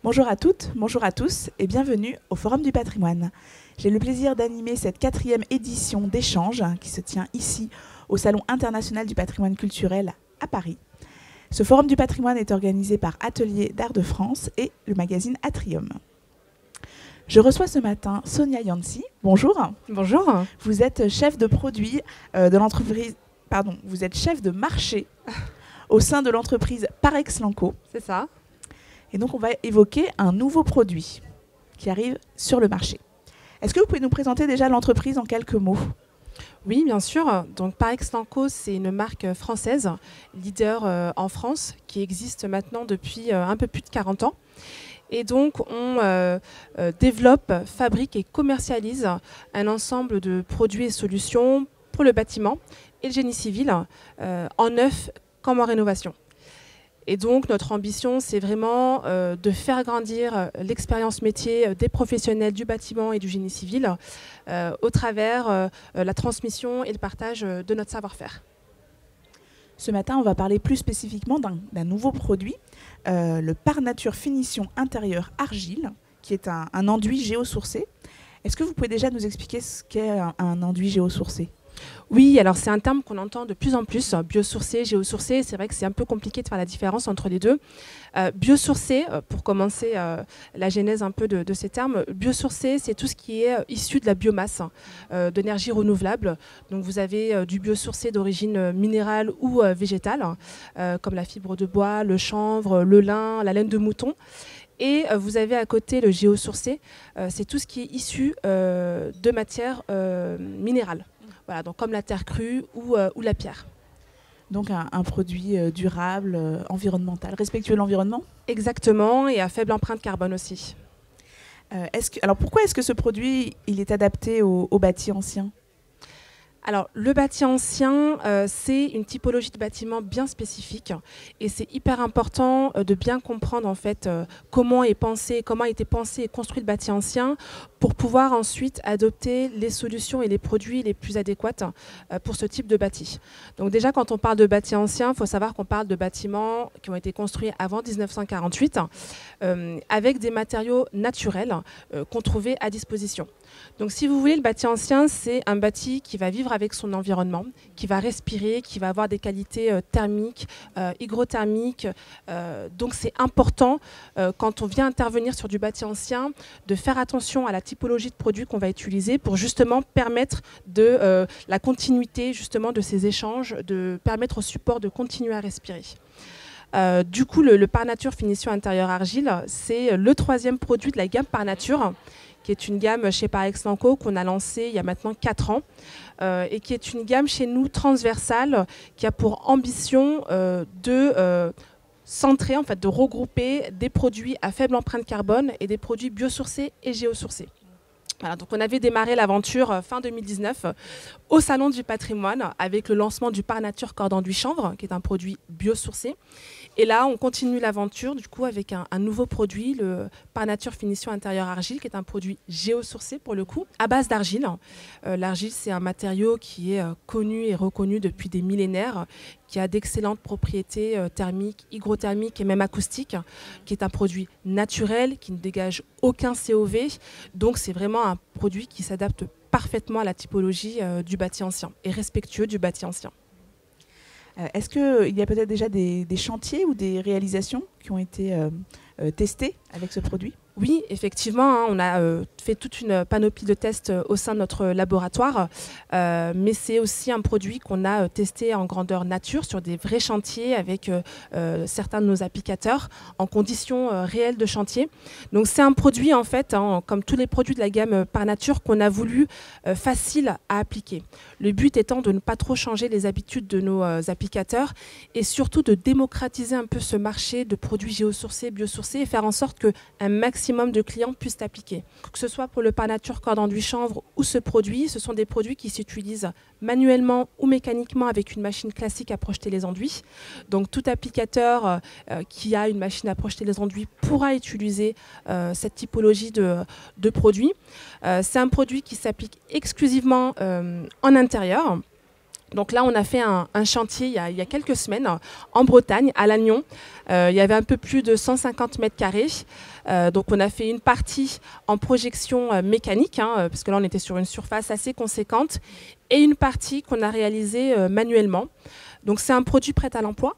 Bonjour à toutes, bonjour à tous et bienvenue au Forum du patrimoine. J'ai le plaisir d'animer cette 4e édition d'échange qui se tient ici au Salon international du patrimoine culturel à Paris. Ce Forum du patrimoine est organisé par Atelier d'Art de France et le magazine Atrium. Je reçois ce matin Sonia Yancy. Bonjour. Bonjour. Vous êtes chef de produit de l'entreprise, vous êtes chef de marché au sein de l'entreprise Parex Lanco. C'est ça. Et donc, on va évoquer un nouveau produit qui arrive sur le marché. Est-ce que vous pouvez nous présenter déjà l'entreprise en quelques mots ? Oui, bien sûr. Donc, Parex Lanco, c'est une marque française, leader en France, qui existe maintenant depuis un peu plus de 40 ans. Et donc, on développe, fabrique et commercialise un ensemble de produits et solutions pour le bâtiment et le génie civil, en neuf comme en rénovation. Et donc, notre ambition, c'est vraiment de faire grandir l'expérience métier des professionnels du bâtiment et du génie civil au travers la transmission et le partage de notre savoir-faire. Ce matin, on va parler plus spécifiquement d'un nouveau produit, le Parnature Finition Intérieure Argile, qui est un enduit géosourcé. Est-ce que vous pouvez déjà nous expliquer ce qu'est un enduit géosourcé ? Oui, alors c'est un terme qu'on entend de plus en plus, biosourcé, géosourcé. C'est vrai que c'est un peu compliqué de faire la différence entre les deux. Biosourcé, pour commencer la genèse un peu de ces termes, biosourcé, c'est tout ce qui est issu de la biomasse, d'énergie renouvelable. Donc vous avez du biosourcé d'origine minérale ou végétale, comme la fibre de bois, le chanvre, le lin, la laine de mouton. Et vous avez à côté le géosourcé, c'est tout ce qui est issu de matières minérales. Voilà, donc comme la terre crue ou la pierre. Donc un produit durable, environnemental, respectueux de l'environnement ? Exactement, et à faible empreinte carbone aussi. Alors pourquoi est-ce que ce produit il est adapté aux bâtis anciens ? Alors, le bâti ancien, c'est une typologie de bâtiment bien spécifique et c'est hyper important de bien comprendre en fait comment a été pensé et construit le bâti ancien pour pouvoir ensuite adopter les solutions et les produits les plus adéquats pour ce type de bâti. Donc déjà, quand on parle de bâti ancien, il faut savoir qu'on parle de bâtiments qui ont été construits avant 1948 avec des matériaux naturels qu'on trouvait à disposition. Donc si vous voulez, le bâti ancien, c'est un bâti qui va vivre avec son environnement, qui va respirer, qui va avoir des qualités thermiques, hygrothermiques. Donc c'est important, quand on vient intervenir sur du bâti ancien, de faire attention à la typologie de produits qu'on va utiliser pour justement permettre de la continuité justement de ces échanges, de permettre au support de continuer à respirer. Du coup, le Parnature Finition Intérieure Argile, c'est le 3e produit de la gamme Parnature, qui est une gamme chez Parex Lanco qu'on a lancée il y a maintenant 4 ans et qui est une gamme chez nous transversale qui a pour ambition de centrer, en fait, de regrouper des produits à faible empreinte carbone et des produits biosourcés et géosourcés. Voilà, donc on avait démarré l'aventure fin 2019 au Salon du patrimoine avec le lancement du Parnature Corde Enduit Chanvre, qui est un produit biosourcé. Et là, on continue l'aventure du coup avec un nouveau produit, le Parnature Finition Intérieure Argile, qui est un produit géosourcé pour le coup, à base d'argile. L'argile, c'est un matériau qui est connu et reconnu depuis des millénaires, qui a d'excellentes propriétés thermiques, hygrothermiques et même acoustiques, qui est un produit naturel, qui ne dégage aucun COV. Donc c'est vraiment un produit qui s'adapte parfaitement à la typologie du bâti ancien et respectueux du bâti ancien. Est-ce qu'il y a peut-être déjà des chantiers ou des réalisations qui ont été testées avec ce produit ? Oui, effectivement, on a fait toute une panoplie de tests au sein de notre laboratoire, mais c'est aussi un produit qu'on a testé en grandeur nature sur des vrais chantiers avec certains de nos applicateurs en conditions réelles de chantier. Donc c'est un produit en fait, comme tous les produits de la gamme Parnature, qu'on a voulu facile à appliquer. Le but étant de ne pas trop changer les habitudes de nos applicateurs et surtout de démocratiser un peu ce marché de produits géosourcés, biosourcés et faire en sorte qu'un maximum de clients puissent appliquer. Que ce soit pour le Parnature Corde Enduit Chanvre ou ce produit, ce sont des produits qui s'utilisent manuellement ou mécaniquement avec une machine classique à projeter les enduits. Donc tout applicateur qui a une machine à projeter les enduits pourra utiliser cette typologie de produits. C'est un produit qui s'applique exclusivement en intérieur. Donc là, on a fait un chantier il y a quelques semaines en Bretagne, à Lannion. Il y avait un peu plus de 150 mètres carrés. Donc on a fait une partie en projection mécanique, parce que là, on était sur une surface assez conséquente, et une partie qu'on a réalisée manuellement. Donc c'est un produit prêt à l'emploi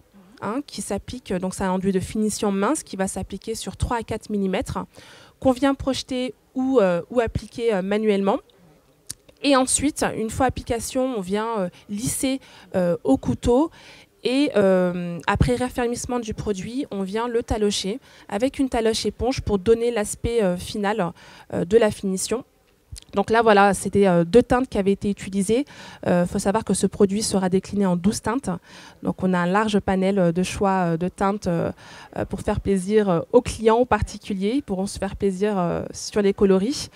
qui s'applique, donc c'est un enduit de finition mince qui va s'appliquer sur 3 à 4 mm, qu'on vient projeter ou appliquer manuellement. Et ensuite, une fois application, on vient lisser au couteau et après raffermissement du produit, on vient le talocher avec une taloche éponge pour donner l'aspect final de la finition. Donc là, voilà, c'était 2 teintes qui avaient été utilisées. Faut savoir que ce produit sera décliné en 12 teintes. Donc on a un large panel de choix de teintes pour faire plaisir aux clients, aux particuliers. Ils pourront se faire plaisir sur les coloris.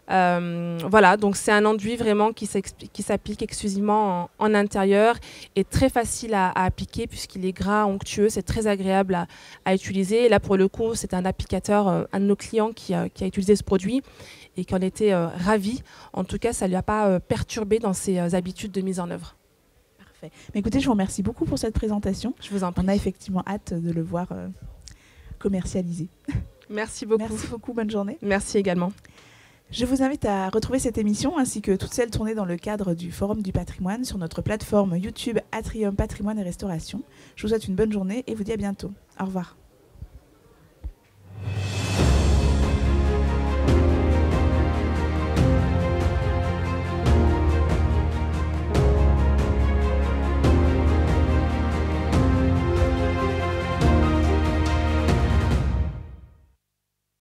Voilà, donc c'est un enduit vraiment qui s'applique exclusivement en intérieur et très facile à appliquer puisqu'il est gras, onctueux, c'est très agréable à utiliser. Et là, pour le coup, c'est un applicateur, un de nos clients qui a utilisé ce produit et qui en était ravi. En tout cas, ça ne lui a pas perturbé dans ses habitudes de mise en œuvre. Parfait. Mais écoutez, je vous remercie beaucoup pour cette présentation. Je vous en prie. On a effectivement hâte de le voir commercialisé. Merci beaucoup. Merci beaucoup, bonne journée. Merci également. Je vous invite à retrouver cette émission ainsi que toutes celles tournées dans le cadre du Forum du patrimoine sur notre plateforme YouTube Atrium Patrimoine et Restauration. Je vous souhaite une bonne journée et vous dis à bientôt. Au revoir.